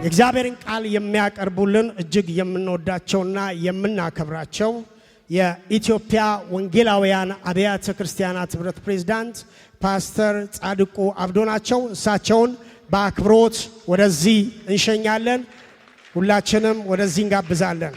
የእግዚአብሔርን ቃል የሚያቀርቡልን እጅግ የምንወዳቸውና የምናከብራቸው የኢትዮጵያ ወንጌላውያን አብያተ ክርስቲያናት ህብረት ፕሬዝዳንት ፓስተር ጻድቁ አብዶ ናቸው። እሳቸውን በአክብሮት ወደዚህ እንሸኛለን። ሁላችንም ወደዚህ እንጋብዛለን።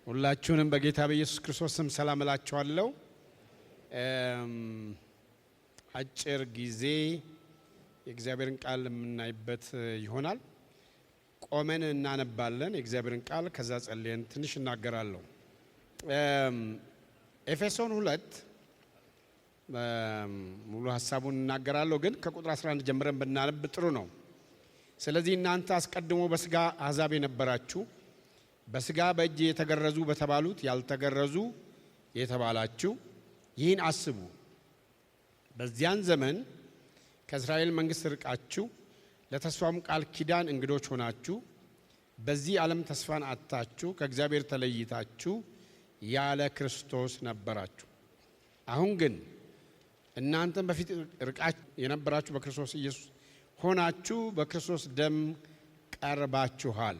ሁላችሁንም በጌታ በኢየሱስ ክርስቶስ ስም ሰላም እላችኋለሁ። አጭር ጊዜ የእግዚአብሔርን ቃል የምናይበት ይሆናል። ቆመን እናነባለን የእግዚአብሔርን ቃል፣ ከዛ ጸልየን ትንሽ እናገራለሁ። ኤፌሶን 2 ሙሉ ሐሳቡን እናገራለሁ፣ ግን ከቁጥር 11 ጀምረን ብናነብ ጥሩ ነው። ስለዚህ እናንተ አስቀድሞ በስጋ አሕዛብ የነበራችሁ በስጋ በእጅ የተገረዙ በተባሉት ያልተገረዙ የተባላችሁ ይህን አስቡ። በዚያን ዘመን ከእስራኤል መንግሥት ርቃችሁ ለተስፋም ቃል ኪዳን እንግዶች ሆናችሁ በዚህ ዓለም ተስፋን አጥታችሁ ከእግዚአብሔር ተለይታችሁ ያለ ክርስቶስ ነበራችሁ። አሁን ግን እናንተም በፊት ርቃችሁ የነበራችሁ በክርስቶስ ኢየሱስ ሆናችሁ በክርስቶስ ደም ቀርባችኋል።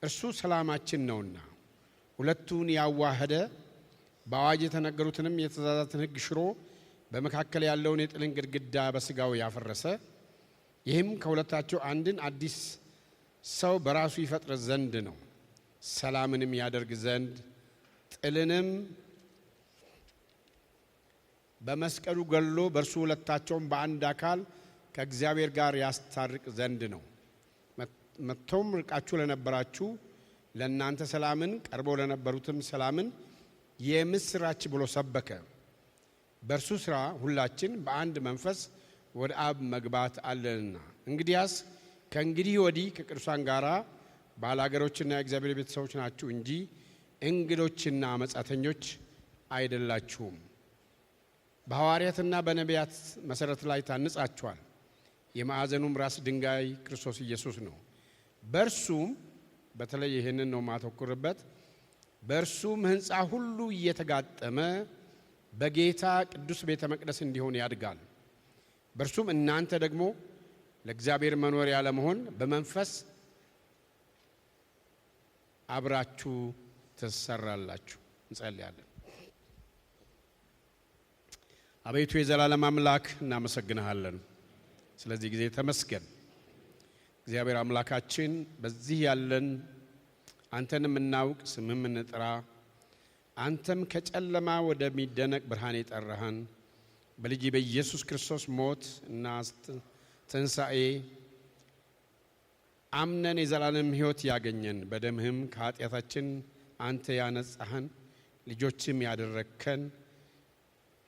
እርሱ ሰላማችን ነውና ሁለቱን ያዋህደ በአዋጅ የተነገሩትንም የትእዛዛትን ሕግ ሽሮ በመካከል ያለውን የጥልን ግድግዳ በስጋው ያፈረሰ፣ ይህም ከሁለታቸው አንድን አዲስ ሰው በራሱ ይፈጥር ዘንድ ነው። ሰላምንም ያደርግ ዘንድ ጥልንም በመስቀሉ ገሎ በእርሱ ሁለታቸውን በአንድ አካል ከእግዚአብሔር ጋር ያስታርቅ ዘንድ ነው። መጥቶም ርቃችሁ ለነበራችሁ ለእናንተ ሰላምን፣ ቀርበው ለነበሩትም ሰላምን የምስራች ብሎ ሰበከ። በእርሱ ሥራ ሁላችን በአንድ መንፈስ ወደ አብ መግባት አለንና። እንግዲያስ ከእንግዲህ ወዲህ ከቅዱሳን ጋር ባላገሮችና የእግዚአብሔር ቤተሰቦች ናችሁ እንጂ እንግዶችና መጻተኞች አይደላችሁም። በሐዋርያትና በነቢያት መሠረት ላይ ታንጻችኋል። የማዕዘኑም ራስ ድንጋይ ክርስቶስ ኢየሱስ ነው። በእርሱም በተለይ ይህንን ነው ማተኩርበት፣ በእርሱም ሕንፃ ሁሉ እየተጋጠመ በጌታ ቅዱስ ቤተ መቅደስ እንዲሆን ያድጋል። በእርሱም እናንተ ደግሞ ለእግዚአብሔር መኖሪያ ለመሆን በመንፈስ አብራችሁ ትሰራላችሁ። እንጸልያለን። አቤቱ የዘላለም አምላክ እናመሰግንሃለን። ስለዚህ ጊዜ ተመስገን። እግዚአብሔር አምላካችን በዚህ ያለን አንተንም እናውቅ ስምም እንጥራ፣ አንተም ከጨለማ ወደሚደነቅ ብርሃን የጠራህን በልጅ በኢየሱስ ክርስቶስ ሞት እና ትንሣኤ አምነን የዘላለም ሕይወት ያገኘን፣ በደምህም ከኃጢአታችን አንተ ያነጻህን ልጆችም ያደረግከን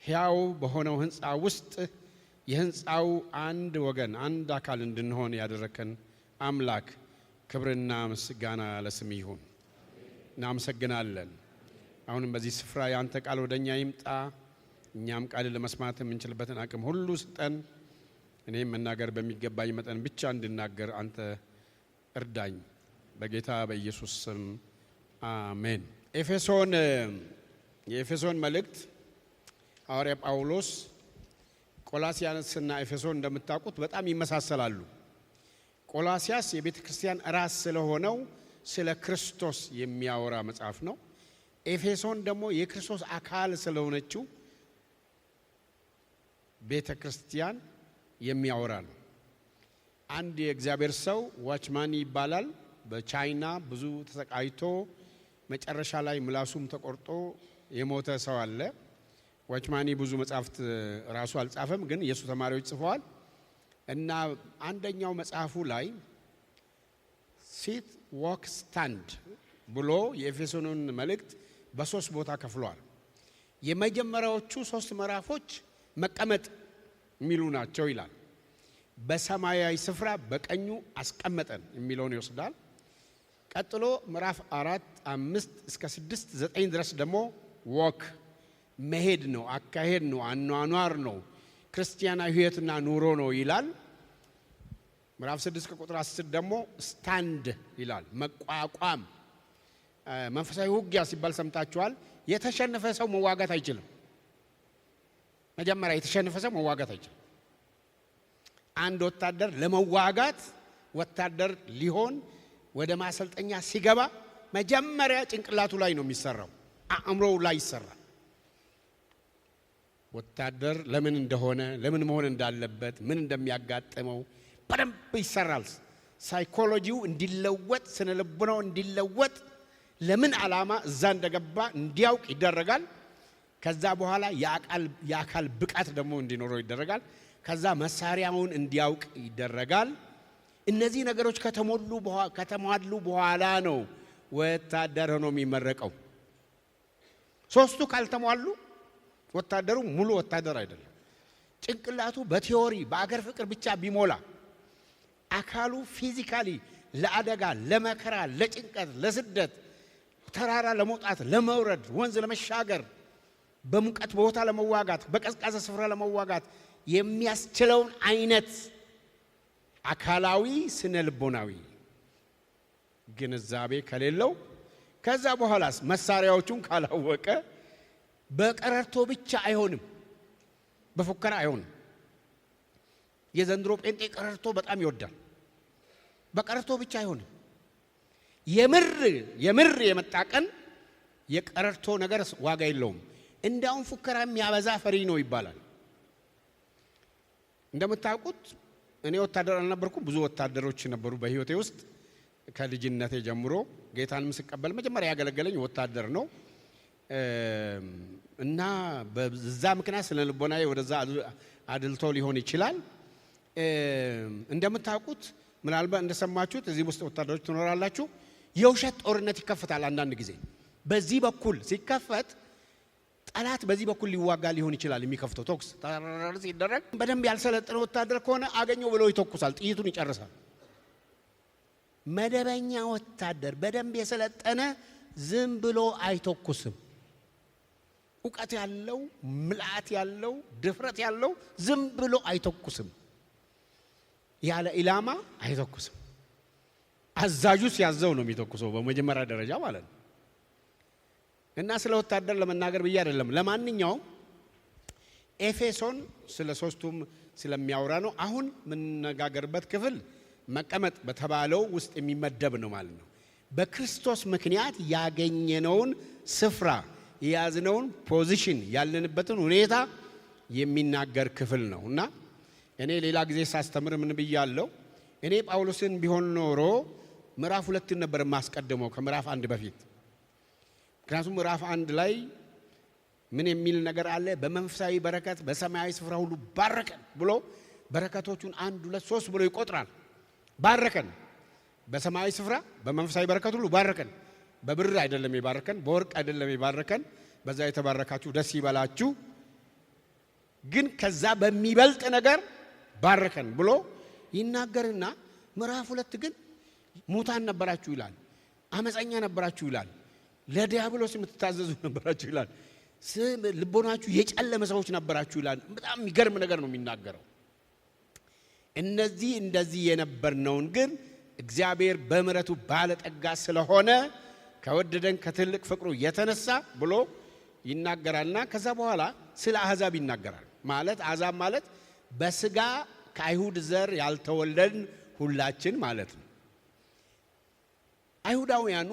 ሕያው በሆነው ሕንፃ ውስጥ የሕንፃው አንድ ወገን አንድ አካል እንድንሆን ያደረከን አምላክ ክብርና ምስጋና ለስም ይሁን። እናመሰግናለን። አሁንም በዚህ ስፍራ ያንተ ቃል ወደኛ ይምጣ፣ እኛም ቃል ለመስማት የምንችልበትን አቅም ሁሉ ስጠን። እኔም መናገር በሚገባኝ መጠን ብቻ እንድናገር አንተ እርዳኝ፣ በጌታ በኢየሱስ ስም አሜን። የኤፌሶን መልእክት ሐዋርያ ጳውሎስ ቆላስያስና ኤፌሶን እንደምታውቁት በጣም ይመሳሰላሉ። ቆላስያስ የቤተ ክርስቲያን ራስ ስለሆነው ስለ ክርስቶስ የሚያወራ መጽሐፍ ነው። ኤፌሶን ደግሞ የክርስቶስ አካል ስለሆነችው ቤተ ክርስቲያን የሚያወራ ነው። አንድ የእግዚአብሔር ሰው ዋችማን ይባላል። በቻይና ብዙ ተሰቃይቶ መጨረሻ ላይ ምላሱም ተቆርጦ የሞተ ሰው አለ። ዋችማኒ ብዙ መጽሐፍት ራሱ አልጻፈም፣ ግን የሱ ተማሪዎች ጽፈዋል። እና አንደኛው መጽሐፉ ላይ ሲት ዋክ ስታንድ ብሎ የኤፌሶንን መልእክት በሶስት ቦታ ከፍሏል። የመጀመሪያዎቹ 3 ምዕራፎች መቀመጥ የሚሉ ናቸው ይላል። በሰማያዊ ስፍራ በቀኙ አስቀመጠን የሚለውን ይወስዳል። ቀጥሎ ምዕራፍ 4 5 እስከ 6 9 ድረስ ደግሞ ወክ መሄድ ነው፣ አካሄድ ነው፣ አኗኗር ነው፣ ክርስቲያናዊ ሕይወትና ኑሮ ነው ይላል። ምዕራፍ 6 ከቁጥር 10 ደግሞ ስታንድ ይላል፣ መቋቋም መንፈሳዊ ውጊያ ሲባል ሰምታችኋል። የተሸነፈ ሰው መዋጋት አይችልም። መጀመሪያ የተሸነፈ ሰው መዋጋት አይችልም። አንድ ወታደር ለመዋጋት ወታደር ሊሆን ወደ ማሰልጠኛ ሲገባ መጀመሪያ ጭንቅላቱ ላይ ነው የሚሰራው፣ አእምሮው ላይ ይሰራል። ወታደር ለምን እንደሆነ ለምን መሆን እንዳለበት ምን እንደሚያጋጥመው በደንብ ይሰራል። ሳይኮሎጂው እንዲለወጥ ስነ ልቦናው እንዲለወጥ ለምን ዓላማ እዛ እንደገባ እንዲያውቅ ይደረጋል። ከዛ በኋላ የአካል ብቃት ደግሞ እንዲኖረው ይደረጋል። ከዛ መሳሪያውን እንዲያውቅ ይደረጋል። እነዚህ ነገሮች ከተሟሉ በኋላ ነው ወታደር ሆኖ የሚመረቀው። ሶስቱ ካልተሟሉ ወታደሩ ሙሉ ወታደር አይደለም። ጭንቅላቱ በቲዮሪ በአገር ፍቅር ብቻ ቢሞላ አካሉ ፊዚካሊ ለአደጋ፣ ለመከራ፣ ለጭንቀት፣ ለስደት፣ ተራራ ለመውጣት፣ ለመውረድ፣ ወንዝ ለመሻገር፣ በሙቀት ቦታ ለመዋጋት፣ በቀዝቃዛ ስፍራ ለመዋጋት የሚያስችለውን አይነት አካላዊ ስነ ልቦናዊ ግንዛቤ ከሌለው ከዛ በኋላስ መሳሪያዎቹን ካላወቀ በቀረርቶ ብቻ አይሆንም፣ በፉከራ አይሆንም። የዘንድሮ ጴንጤ ቀረርቶ በጣም ይወዳል። በቀረርቶ ብቻ አይሆንም። የምር የመጣ ቀን የቀረርቶ ነገር ዋጋ የለውም። እንዳውም ፉከራ የሚያበዛ ፈሪ ነው ይባላል። እንደምታውቁት እኔ ወታደር አልነበርኩም። ብዙ ወታደሮች ነበሩ በህይወቴ ውስጥ። ከልጅነቴ ጀምሮ ጌታንም ስቀበል መጀመሪያ ያገለገለኝ ወታደር ነው እና በዛ ምክንያት ስለ ልቦናዬ ወደዛ አድልቶ ሊሆን ይችላል። እንደምታውቁት ምናልባት እንደሰማችሁት እዚህ ውስጥ ወታደሮች ትኖራላችሁ። የውሸት ጦርነት ይከፈታል። አንዳንድ ጊዜ በዚህ በኩል ሲከፈት ጠላት በዚህ በኩል ሊዋጋ ሊሆን ይችላል። የሚከፍተው ተኩስ ተራራርስ ይደረግ። በደንብ ያልሰለጠነ ወታደር ከሆነ አገኘው ብሎ ይተኩሳል፣ ጥይቱን ይጨርሳል። መደበኛ ወታደር በደንብ የሰለጠነ ዝም ብሎ አይተኩስም። ዕውቀት ያለው ምልአት ያለው ድፍረት ያለው ዝም ብሎ አይተኩስም። ያለ ኢላማ አይተኩስም። አዛዡ ሲያዘው ነው የሚተኩሰው በመጀመሪያ ደረጃ ማለት ነው። እና ስለ ወታደር ለመናገር ብዬ አይደለም። ለማንኛውም ኤፌሶን ስለ ሶስቱም ስለሚያወራ ነው። አሁን የምንነጋገርበት ክፍል መቀመጥ በተባለው ውስጥ የሚመደብ ነው ማለት ነው። በክርስቶስ ምክንያት ያገኘነውን ስፍራ የያዝነውን ፖዚሽን ያለንበትን ሁኔታ የሚናገር ክፍል ነው እና እኔ ሌላ ጊዜ ሳስተምር ምን ብያለሁ? እኔ ጳውሎስን ቢሆን ኖሮ ምዕራፍ 2 ነበር ማስቀደመው ከምዕራፍ 1 በፊት። ምክንያቱም ምዕራፍ 1 ላይ ምን የሚል ነገር አለ? በመንፈሳዊ በረከት በሰማያዊ ስፍራ ሁሉ ባረከን ብሎ በረከቶቹን 1 2 3 ብሎ ይቆጥራል። ባረከን በሰማያዊ ስፍራ በመንፈሳዊ በረከት ሁሉ ባረከን። በብር አይደለም ይባርከን፣ በወርቅ አይደለም ይባርከን። በዛ የተባረካችሁ ደስ ይበላችሁ፣ ግን ከዛ በሚበልጥ ነገር ባረከን ብሎ ይናገርና ምዕራፍ 2 ግን ሙታን ነበራችሁ ይላል፣ አመፀኛ ነበራችሁ ይላል፣ ለዲያብሎስ የምትታዘዙ ነበራችሁ ይላል፣ ልቦናችሁ የጨለመ ሰዎች ነበራችሁ ይላል። በጣም የሚገርም ነገር ነው የሚናገረው። እነዚህ እንደዚህ የነበርነውን ግን እግዚአብሔር በምሕረቱ ባለጠጋ ስለሆነ ከወደደን ከትልቅ ፍቅሩ የተነሳ ብሎ ይናገራልና ከዛ በኋላ ስለ አሕዛብ ይናገራል። ማለት አሕዛብ ማለት በስጋ ከአይሁድ ዘር ያልተወለድን ሁላችን ማለት ነው። አይሁዳውያኑ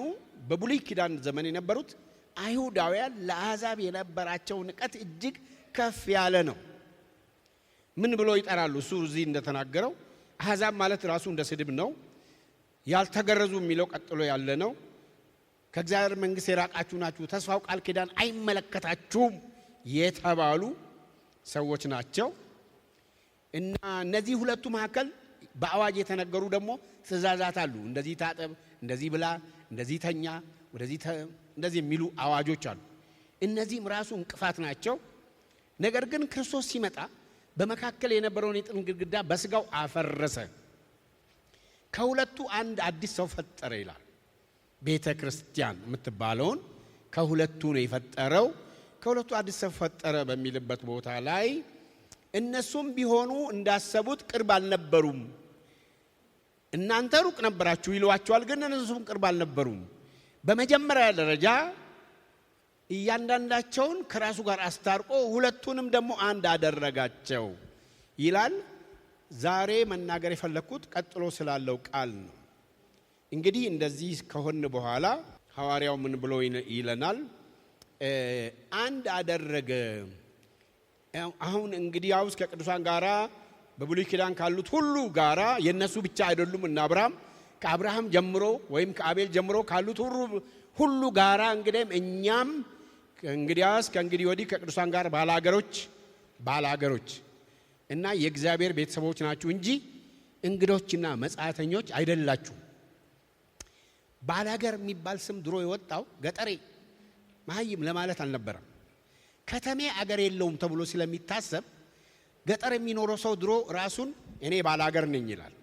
በብሉይ ኪዳን ዘመን የነበሩት አይሁዳውያን ለአሕዛብ የነበራቸው ንቀት እጅግ ከፍ ያለ ነው። ምን ብሎ ይጠራሉ? እሱ እዚህ እንደተናገረው አሕዛብ ማለት ራሱ እንደ ስድብ ነው። ያልተገረዙ የሚለው ቀጥሎ ያለ ነው። ከእግዚአብሔር መንግሥት የራቃችሁ ናችሁ፣ ተስፋው ቃል ኪዳን አይመለከታችሁም የተባሉ ሰዎች ናቸው። እና እነዚህ ሁለቱ መካከል በአዋጅ የተነገሩ ደግሞ ትእዛዛት አሉ። እንደዚህ ታጠብ፣ እንደዚህ ብላ፣ እንደዚህ ተኛ፣ እንደዚህ የሚሉ አዋጆች አሉ። እነዚህም ራሱ እንቅፋት ናቸው። ነገር ግን ክርስቶስ ሲመጣ በመካከል የነበረውን የጥል ግድግዳ በስጋው አፈረሰ፣ ከሁለቱ አንድ አዲስ ሰው ፈጠረ ይላል። ቤተ ክርስቲያን የምትባለውን ከሁለቱ ነው የፈጠረው። ከሁለቱ አዲስ ሰው ፈጠረ በሚልበት ቦታ ላይ እነሱም ቢሆኑ እንዳሰቡት ቅርብ አልነበሩም። እናንተ ሩቅ ነበራችሁ ይሏቸዋል፣ ግን እነሱም ቅርብ አልነበሩም። በመጀመሪያ ደረጃ እያንዳንዳቸውን ከራሱ ጋር አስታርቆ ሁለቱንም ደግሞ አንድ አደረጋቸው ይላል። ዛሬ መናገር የፈለኩት ቀጥሎ ስላለው ቃል ነው። እንግዲህ እንደዚህ ከሆነ በኋላ ሐዋርያው ምን ብሎ ይለናል? አንድ አደረገ። አሁን እንግዲህ ያውስ ከቅዱሳን ጋራ በብሉይ ኪዳን ካሉት ሁሉ ጋራ የነሱ ብቻ አይደሉም እና ከአብርሃም ጀምሮ ወይም ከአቤል ጀምሮ ካሉት ሁሉ ጋራ እንግዲህ እኛም እንግዲያስ ከእንግዲህ ወዲህ ከቅዱሳን ጋር ባላገሮች እና የእግዚአብሔር ቤተሰቦች ናችሁ እንጂ እንግዶችና መጻተኞች አይደላችሁ። ባላገር የሚባል ስም ድሮ የወጣው ገጠሬ መሀይም ለማለት አልነበረም። ከተሜ አገር የለውም ተብሎ ስለሚታሰብ ገጠር የሚኖረው ሰው ድሮ ራሱን እኔ ባላገር ነኝ ይላል።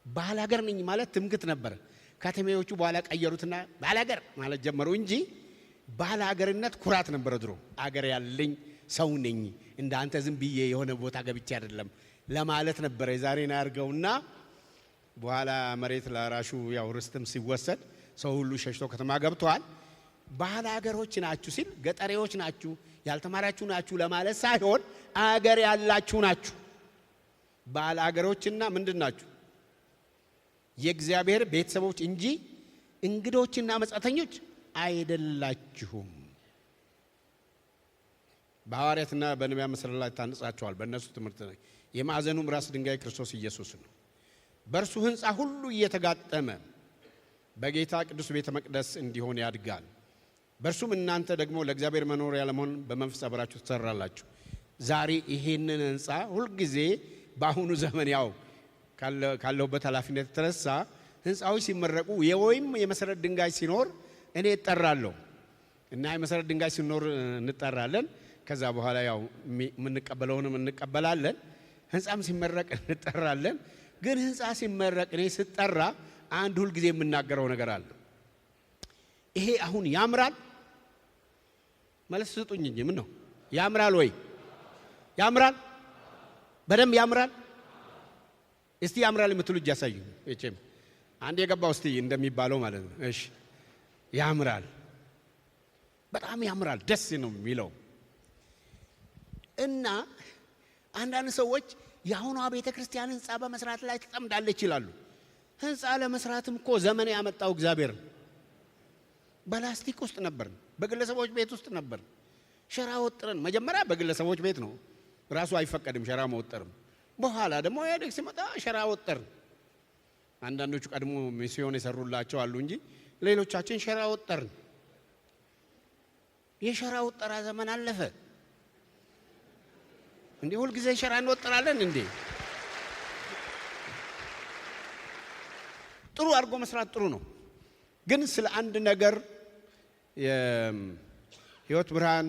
ባላገር ነኝ ማለት ትምክት ነበር። ከተሜዎቹ በኋላ ቀየሩትና ባላገር ማለት ጀመሩ እንጂ ባላገርነት ኩራት ነበር። ድሮ አገር ያለኝ ሰው ነኝ እንዳንተ ዝም ብዬ የሆነ ቦታ ገብቼ አይደለም ለማለት ነበር። የዛሬን አርገውና በኋላ መሬት ለራሹ ያው ርስትም ሲወሰድ ሰው ሁሉ ሸሽቶ ከተማ ገብቷል። ባላገሮች ናችሁ ሲል ገጠሬዎች ናችሁ ያልተማራችሁ ናችሁ ለማለት ሳይሆን አገር ያላችሁ ናችሁ። ባላገሮችና ምንድን ናችሁ? የእግዚአብሔር ቤተሰቦች እንጂ እንግዶችና መጻተኞች አይደላችሁም። በሐዋርያትና በነቢያት መሰረት ላይ ታንጻችኋል። በእነሱ ትምህርት ነው። የማዕዘኑም ራስ ድንጋይ ክርስቶስ ኢየሱስ ነው። በእርሱ ሕንፃ ሁሉ እየተጋጠመ በጌታ ቅዱስ ቤተ መቅደስ እንዲሆን ያድጋል። በእርሱም እናንተ ደግሞ ለእግዚአብሔር መኖሪያ ለመሆን በመንፈስ አብራችሁ ትሰራላችሁ። ዛሬ ይሄንን ሕንፃ ሁልጊዜ በአሁኑ ዘመን ያው ካለሁበት ኃላፊነት የተነሳ ሕንፃዎች ሲመረቁ ወይም የመሰረት ድንጋይ ሲኖር እኔ እጠራለሁ እና የመሰረት ድንጋይ ሲኖር እንጠራለን። ከዛ በኋላ ያው የምንቀበለውንም እንቀበላለን። ሕንፃም ሲመረቅ እንጠራለን። ግን ሕንፃ ሲመረቅ እኔ ስጠራ አንድ ሁልጊዜ የምናገረው ነገር አለ። ይሄ አሁን ያምራል? መልስ ስጡኝ እንጂ ምን ነው ያምራል ወይ? ያምራል? በደንብ ያምራል? እስቲ ያምራል የምትሉ እጅ ያሳዩ። እቺም አንድ የገባው እስቲ እንደሚባለው ማለት ነው። እሺ ያምራል፣ በጣም ያምራል፣ ደስ ነው የሚለው እና አንዳንድ ሰዎች የአሁኗ ቤተ ክርስቲያን ሕንፃ በመስራት ላይ ተጠምዳለች ይላሉ። ሕንፃ ለመስራትም እኮ ዘመን ያመጣው እግዚአብሔር ነው። በላስቲክ ውስጥ ነበር፣ በግለሰቦች ቤት ውስጥ ነበር። ሸራ ወጥረን መጀመሪያ በግለሰቦች ቤት ነው ራሱ አይፈቀድም ሸራ መወጠርም። በኋላ ደግሞ ያደግ ሲመጣ ሸራ ወጥረን። አንዳንዶቹ ቀድሞ ሚስዮን የሰሩላቸው አሉ እንጂ ሌሎቻችን ሸራ ወጥረን። የሸራ ወጠራ ዘመን አለፈ እንዴ? ሁሉ ጊዜ ሸራ እንወጥራለን እንዴ? ጥሩ አድርጎ መስራት ጥሩ ነው። ግን ስለ አንድ ነገር የሕይወት ብርሃን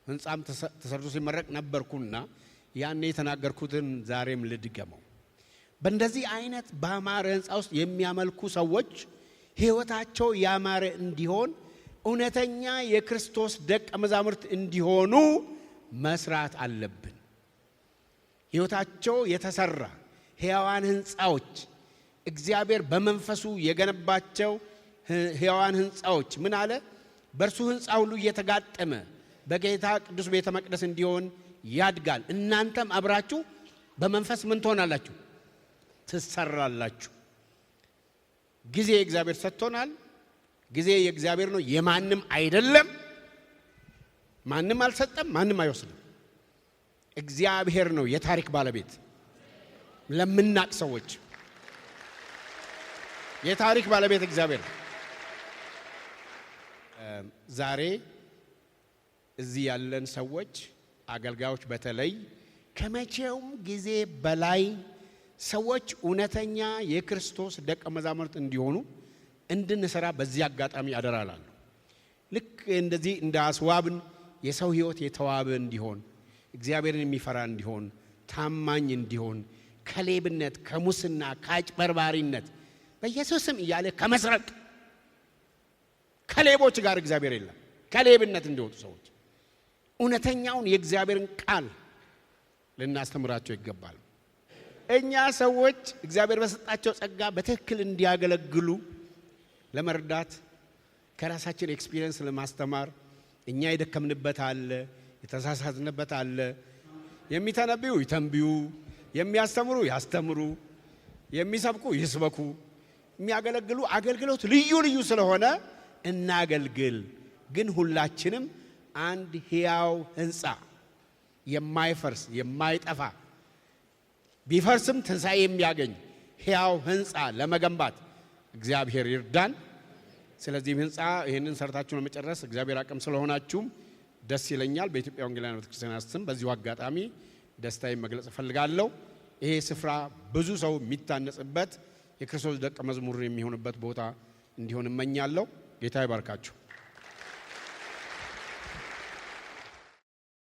ሕንፃም ተሰርቶ ሲመረቅ ነበርኩና ያኔ የተናገርኩትን ዛሬም ልድገመው። በእንደዚህ አይነት ባማረ ሕንፃ ውስጥ የሚያመልኩ ሰዎች ሕይወታቸው ያማረ እንዲሆን እውነተኛ የክርስቶስ ደቀ መዛሙርት እንዲሆኑ መስራት አለብን። ሕይወታቸው የተሰራ ሕያዋን ሕንፃዎች እግዚአብሔር በመንፈሱ የገነባቸው ሕያዋን ሕንፃዎች ምን አለ? በእርሱ ሕንፃ ሁሉ እየተጋጠመ በጌታ ቅዱስ ቤተ መቅደስ እንዲሆን ያድጋል። እናንተም አብራችሁ በመንፈስ ምን ትሆናላችሁ? ትሰራላችሁ። ጊዜ እግዚአብሔር ሰጥቶናል። ጊዜ የእግዚአብሔር ነው፣ የማንም አይደለም። ማንም አልሰጠም፣ ማንም አይወስድም። እግዚአብሔር ነው የታሪክ ባለቤት። ለምናቅ ሰዎች የታሪክ ባለቤት እግዚአብሔር ነው። ዛሬ እዚህ ያለን ሰዎች አገልጋዮች በተለይ ከመቼውም ጊዜ በላይ ሰዎች እውነተኛ የክርስቶስ ደቀ መዛሙርት እንዲሆኑ እንድንሰራ በዚህ አጋጣሚ አደራላለሁ። ልክ እንደዚህ እንደ አስዋብን የሰው ሕይወት የተዋበ እንዲሆን፣ እግዚአብሔርን የሚፈራ እንዲሆን፣ ታማኝ እንዲሆን፣ ከሌብነት፣ ከሙስና፣ ከአጭበርባሪነት በኢየሱስም እያለ ከመስረቅ ከሌቦች ጋር እግዚአብሔር የለም። ከሌብነት እንዲወጡ ሰዎች እውነተኛውን የእግዚአብሔርን ቃል ልናስተምራቸው ይገባል። እኛ ሰዎች እግዚአብሔር በሰጣቸው ጸጋ በትክክል እንዲያገለግሉ ለመርዳት ከራሳችን ኤክስፒሪየንስ ለማስተማር እኛ የደከምንበት አለ፣ የተሳሳትንበት አለ። የሚተነብዩ ይተንብዩ፣ የሚያስተምሩ ያስተምሩ፣ የሚሰብኩ ይስበኩ። የሚያገለግሉ አገልግሎት ልዩ ልዩ ስለሆነ እናገልግል። ግን ሁላችንም አንድ ሕያው ሕንጻ የማይፈርስ የማይጠፋ ቢፈርስም ትንሣኤ የሚያገኝ ሕያው ሕንጻ ለመገንባት እግዚአብሔር ይርዳን። ስለዚህም ሕንጻ ይህንን ሰርታችሁ ለመጨረስ እግዚአብሔር አቅም ስለሆናችሁም ደስ ይለኛል። በኢትዮጵያ ወንጌላውያን ቤተክርስቲያን ስም በዚሁ አጋጣሚ ደስታዬን መግለጽ እፈልጋለሁ። ይሄ ስፍራ ብዙ ሰው የሚታነጽበት የክርስቶስ ደቀ መዝሙር የሚሆንበት ቦታ እንዲሆን እመኛለሁ። ጌታ ይባርካችሁ።